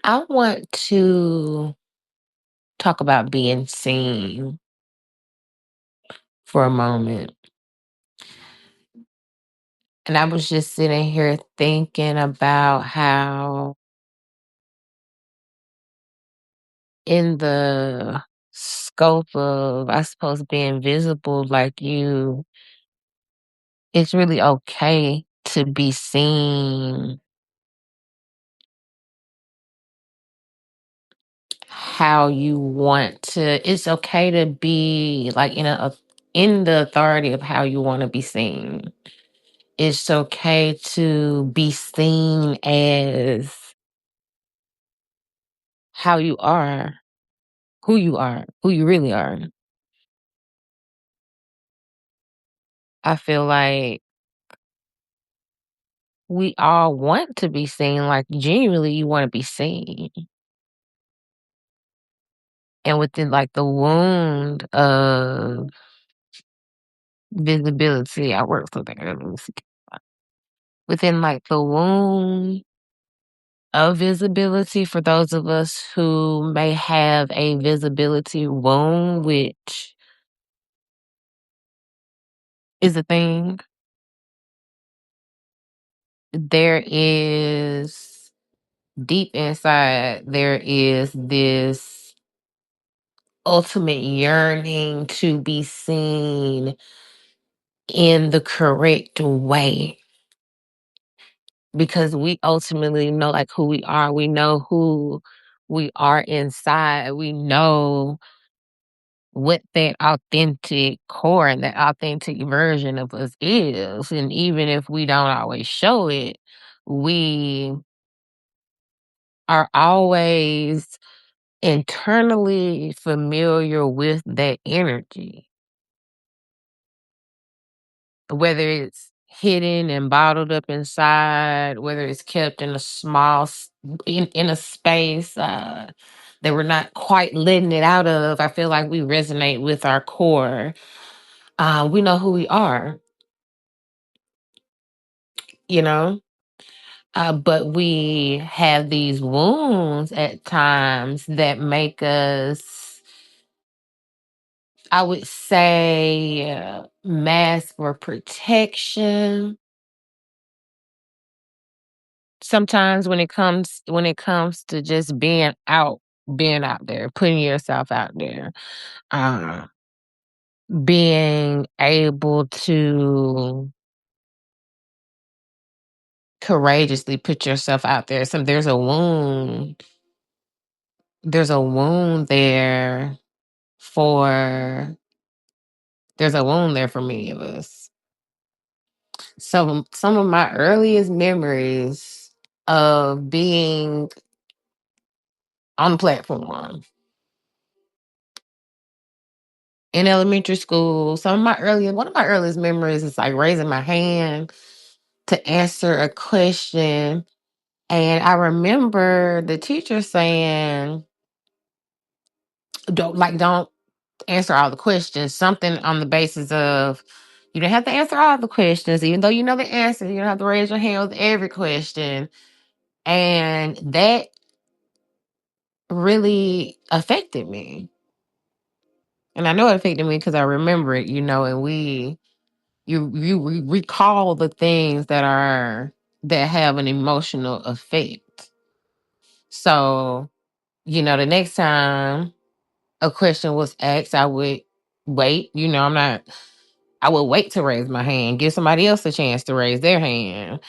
I want to talk about being seen for a moment. And I was just sitting here thinking about how, in the scope of, I suppose, being visible, like it's really okay to be seen how you want to. It's okay to be like in the authority of how you want to be seen. It's okay to be seen as how you are, who you really are. I feel like we all want to be seen, like genuinely you want to be seen. And within like the wound of visibility, I work for there. Let me see. Within like the wound of visibility, for those of us who may have a visibility wound, which is a thing, there is deep inside, there is this ultimate yearning to be seen in the correct way, because we ultimately know like who we are. We know who we are inside. We know what that authentic core and that authentic version of us is. And even if we don't always show it, we are always internally familiar with that energy, whether it's hidden and bottled up inside, whether it's kept in a in a space that we're not quite letting it out of. I feel like we resonate with our core. We know who we are, you know. But we have these wounds at times that make us, I would say, mask for protection. Sometimes when it comes to just being out there, putting yourself out there, uh, being able to courageously put yourself out there. There's a wound there for there's a wound there for many of us. So some of my earliest memories of being on the platform in elementary school, one of my earliest memories is like raising my hand to answer a question. And I remember the teacher saying, don't answer all the questions. Something on the basis of, you don't have to answer all the questions, even though you know the answer. You don't have to raise your hand with every question. And that really affected me. And I know it affected me because I remember it, and you recall the things that have an emotional effect. So, the next time a question was asked, I would wait. I would wait to raise my hand, give somebody else a chance to raise their hand.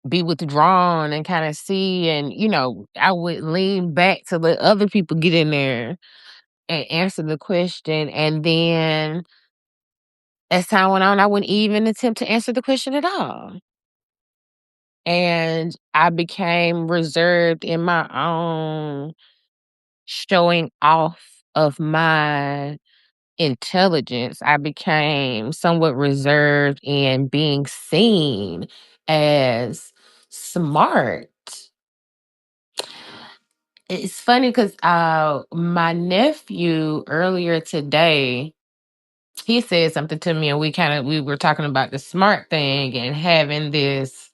Be withdrawn and kind of see, and I would lean back to let other people get in there and answer the question. And then as time went on, I wouldn't even attempt to answer the question at all. And I became reserved in my own showing off of my intelligence. I became somewhat reserved in being seen as smart. It's funny because my nephew earlier today, he said something to me, and we were talking about the smart thing and having this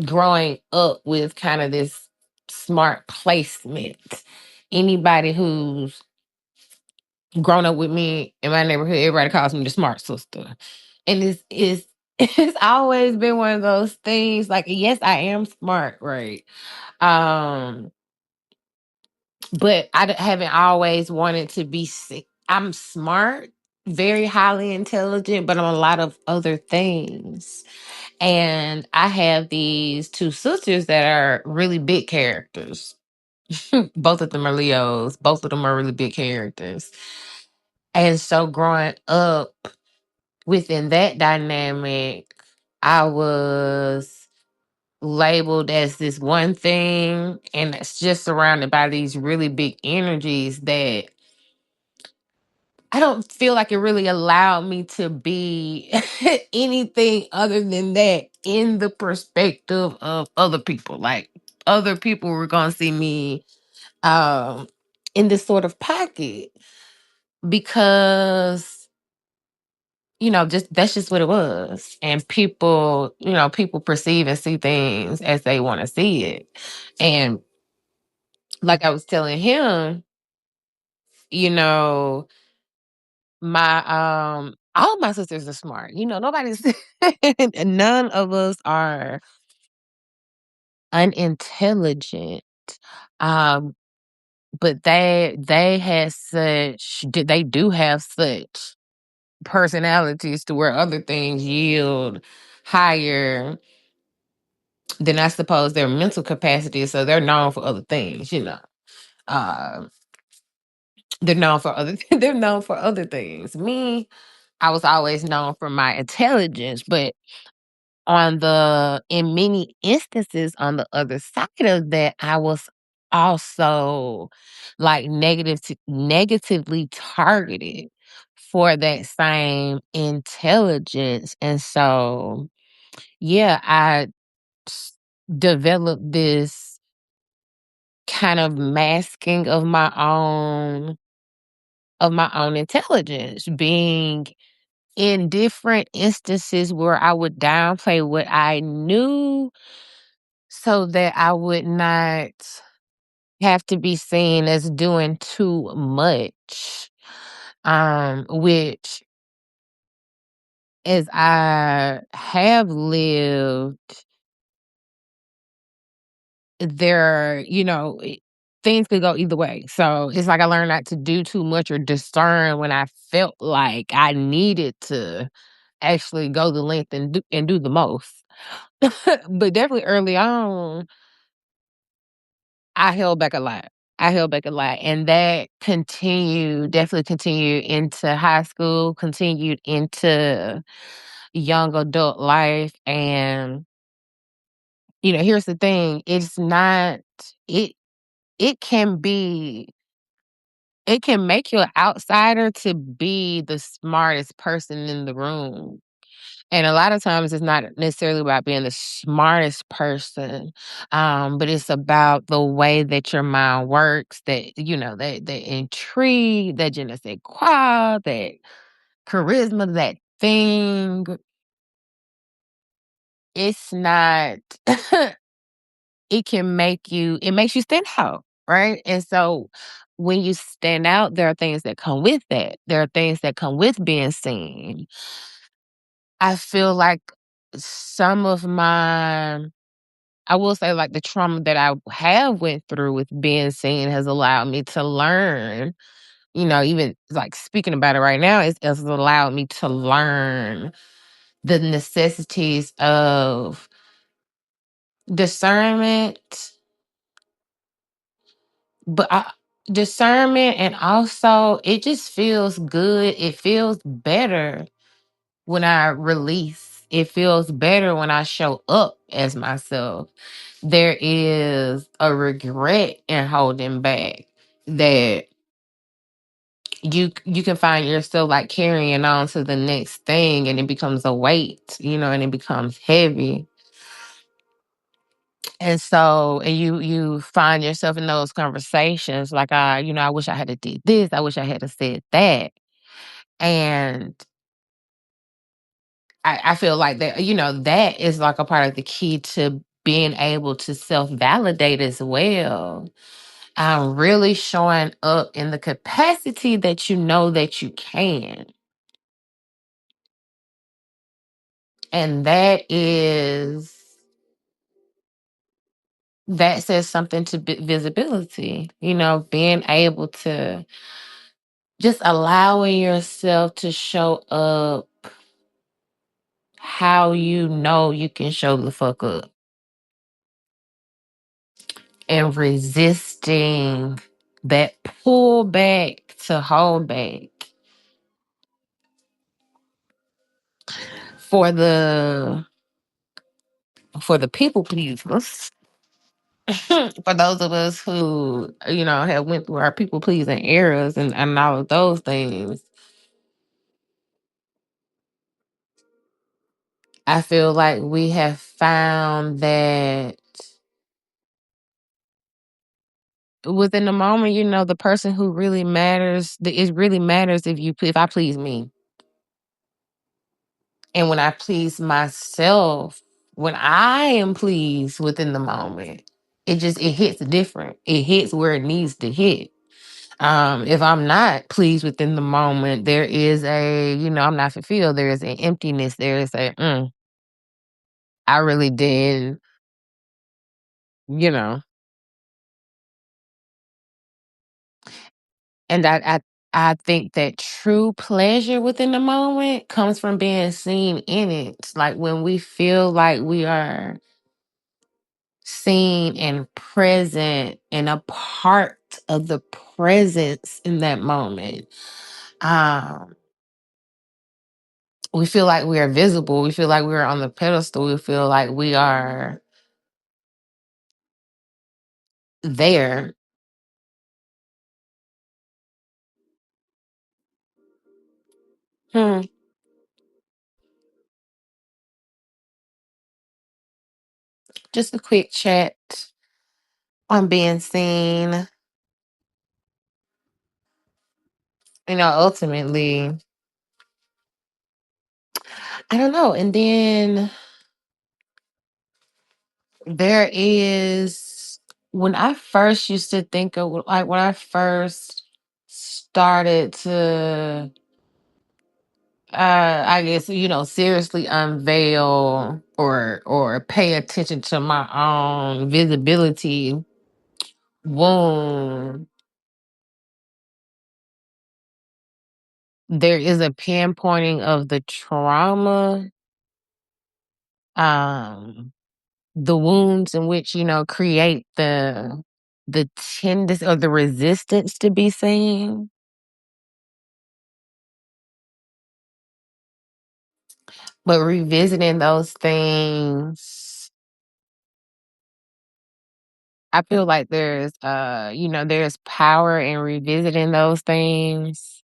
growing up with kind of this smart placement. Anybody who's grown up with me in my neighborhood, everybody calls me the smart sister. And it's always been one of those things. Like, yes, I am smart, right? Um, but haven't always wanted to be sick. I'm smart, very highly intelligent, but I'm a lot of other things. And I have these two sisters that are really big characters. Both of them are Leos. Both of them are really big characters. And so growing up within that dynamic, I was labeled as this one thing, and it's just surrounded by these really big energies that I don't feel like it really allowed me to be anything other than that in the perspective of other people. Like, other people were gonna see me um in this sort of pocket because just that's just what it was. And people perceive and see things as they want to see it. And like I was telling him, you know, my all my sisters are smart. Nobody's none of us are unintelligent. Um, but they do have such personalities to where other things yield higher than I suppose their mental capacity. So they're known for other things. Uh, they're known for other they're known for other things. Me, I was always known for my intelligence, but in many instances on the other side of that, I was also like negatively targeted for that same intelligence. And so yeah, I s- developed this kind of masking of my own intelligence, being in different instances where I would downplay what I knew so that I would not have to be seen as doing too much. Which, as I have lived, things could go either way. So it's like I learned not to do too much or discern when I felt like I needed to actually go the length and do the most. But definitely early on, I held back a lot. I held back a lot. And that definitely continued into high school, continued into young adult life. And, here's the thing. It, it can be, it can make you an outsider to be the smartest person in the room. And a lot of times it's not necessarily about being the smartest person, but it's about the way that your mind works, that intrigue, that je ne sais quoi, that charisma, that thing. It's not, it makes you stand out, right? And so when you stand out, there are things that come with that. There are things that come with being seen. I feel like some of my I will say, like, the trauma that I have went through with being seen has allowed me to learn, even, like, speaking about it right now, it's allowed me to learn the necessities of discernment, but discernment, and also it just feels good. It feels better when I release. It feels better when I show up as myself. There is a regret in holding back that you can find yourself like carrying on to the next thing, and it becomes a weight, and it becomes heavy. And so, and you find yourself in those conversations like, I wish I had to did this, I wish I had to said that. And I feel like that is like a part of the key to being able to self-validate as well. Really showing up in the capacity that you know that you can. And that says something to visibility, being able to just allowing yourself to show up how you know you can show the fuck up, and resisting that pull back to hold back for the people pleasers. For those of us who have went through our people pleasing eras and all of those things, I feel like we have found that within the moment, the person who really matters, it really matters if I please me. And when I please myself, when I am pleased within the moment, it hits different. It hits where it needs to hit. If I'm not pleased within the moment, there is I'm not fulfilled. There is an emptiness. There is I really did, you know. And I think that true pleasure within the moment comes from being seen in it. Like when we feel like we are seen and present and a part of the presence in that moment. Um, we feel like we are visible. We feel like we're on the pedestal. We feel like we are there. Hmm. Just a quick chat on being seen. Ultimately, I don't know. And then there is, when I first used to think of, like, when I first started to, I guess, seriously unveil or pay attention to my own visibility wound, there is a pinpointing of the trauma, um, the wounds in which, create the tendency or the resistance to be seen. But revisiting those things, I feel like there's power in revisiting those things.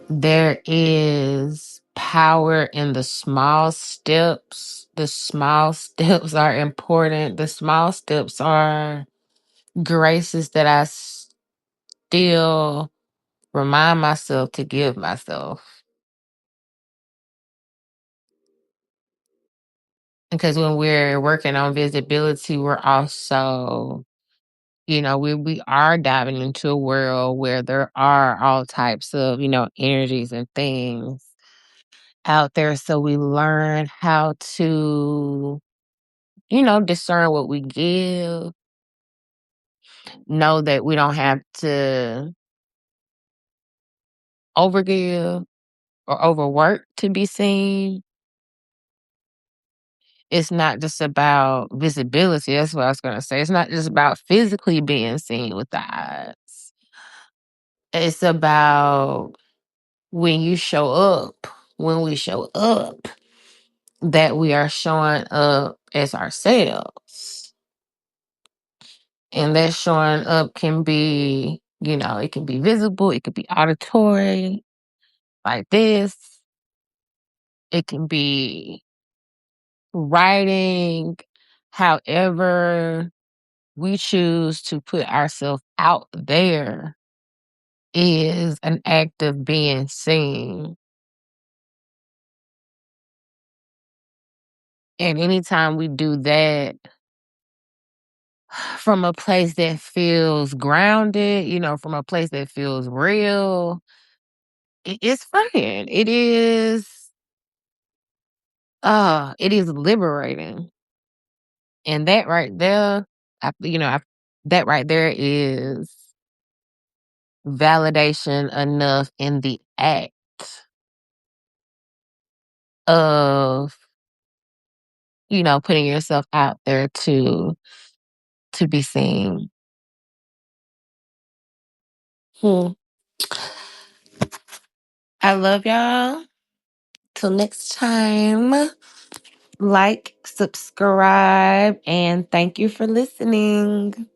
There is power in the small steps. The small steps are important. The small steps are graces that I still remind myself to give myself. Because when we're working on visibility, we're also, we are diving into a world where there are all types of, energies and things out there. So we learn how to, discern what we give, know that we don't have to overgive or overwork to be seen. It's not just about visibility. That's what I was going to say. It's not just about physically being seen with the eyes. It's about when you show up, when we show up, that we are showing up as ourselves. And that showing up can be, it can be visible, it could be auditory, like this. It can be writing, however we choose to put ourselves out there is an act of being seen. And anytime we do that from a place that feels grounded, from a place that feels real, it's freeing. It is liberating. And that right there, that right there is validation enough in the act of, putting yourself out there to be seen. Hmm. I love y'all. Till next time, like, subscribe, and thank you for listening.